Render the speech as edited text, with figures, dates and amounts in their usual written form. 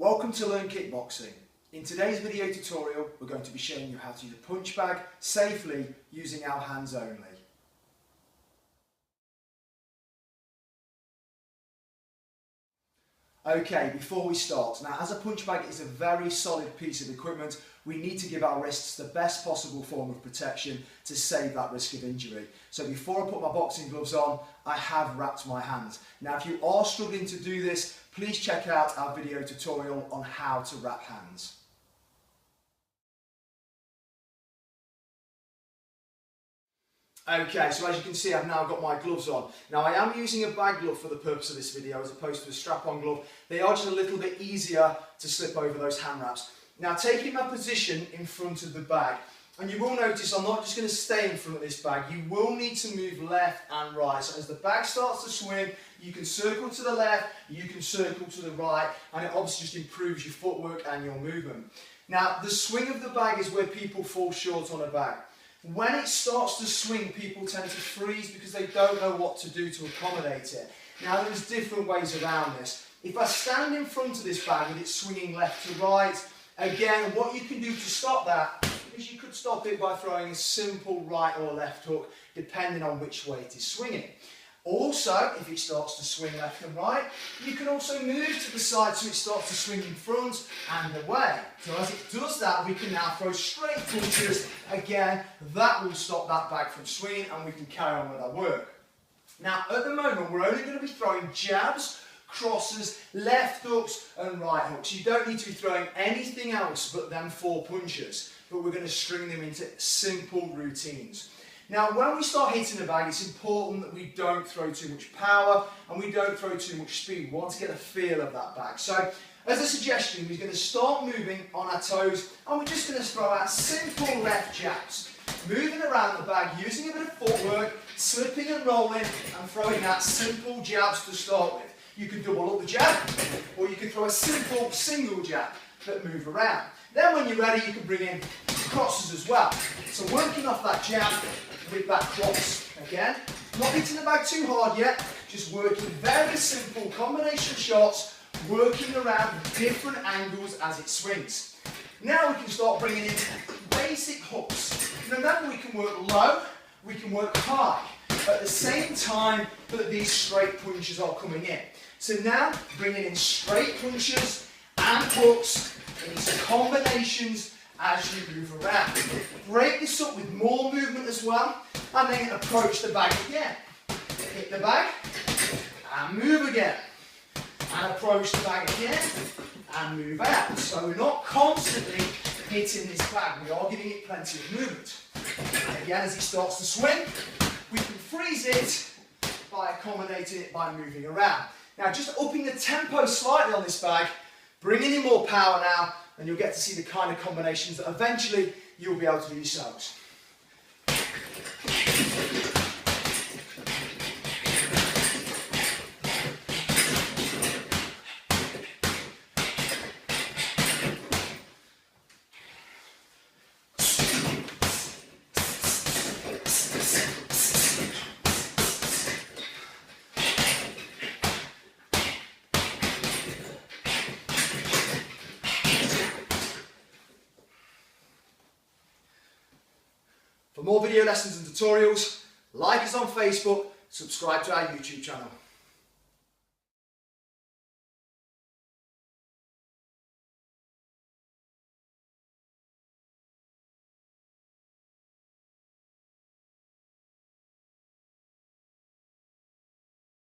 Welcome to Learn Kickboxing. In today's video tutorial, we're going to be showing you how to use a punch bag safely using our hands only. Okay, before we start, now as a punch bag is a very solid piece of equipment, we need to give our wrists the best possible form of protection to save that risk of injury. So before I put my boxing gloves on, I have wrapped my hands. Now if you are struggling to do this, please check out our video tutorial on how to wrap hands. Okay, so as you can see, I've now got my gloves on. Now I am using a bag glove for the purpose of this video as opposed to a strap-on glove. They are just a little bit easier to slip over those hand wraps. Now taking my position in front of the bag, and you will notice I'm not just going to stay in front of this bag, you will need to move left and right. So as the bag starts to swing, you can circle to the left, you can circle to the right, and it obviously just improves your footwork and your movement. Now the swing of the bag is where people fall short on a bag. When it starts to swing, people tend to freeze because they don't know what to do to accommodate it. Now there's different ways around this. If I stand in front of this bag with it swinging left to right, again, what you can do to stop that is you could stop it by throwing a simple right or left hook, depending on which way it is swinging. Also, if it starts to swing left and right, you can also move to the side so it starts to swing in front and away. So as it does that, we can now throw straight punches. Again, that will stop that bag from swinging and we can carry on with our work. Now, at the moment, we're only going to be throwing jabs, crosses, left hooks and right hooks. You don't need to be throwing anything else but them 4 punches, but we're going to string them into simple routines. Now when we start hitting the bag, it's important that we don't throw too much power and we don't throw too much speed. We want to get a feel of that bag. So as a suggestion, we're going to start moving on our toes and we're just going to throw out simple left jabs. Moving around the bag, using a bit of footwork, slipping and rolling and throwing out simple jabs to start with. You can double up the jab or you can throw a simple single jab that move around. Then when you're ready, you can bring in crosses as well. So working off that jab with that cross. Again, not hitting the bag too hard yet, just working very simple combination shots, working around different angles as it swings. Now we can start bringing in basic hooks. Remember, we can work low, we can work high, at the same time that these straight punches are coming in. So now, bringing in straight punches and hooks into combinations as you move around. Break this up with more movement as well, and then approach the bag again. Hit the bag, and move again. And approach the bag again, and move out. So we're not constantly hitting this bag, we are giving it plenty of movement. And again, as it starts to swing, we can freeze it by accommodating it by moving around. Now just upping the tempo slightly on this bag, bringing in more power now, and you'll get to see the kind of combinations that eventually you'll be able to do yourselves. For more video lessons and tutorials, like us on Facebook, subscribe to our YouTube channel.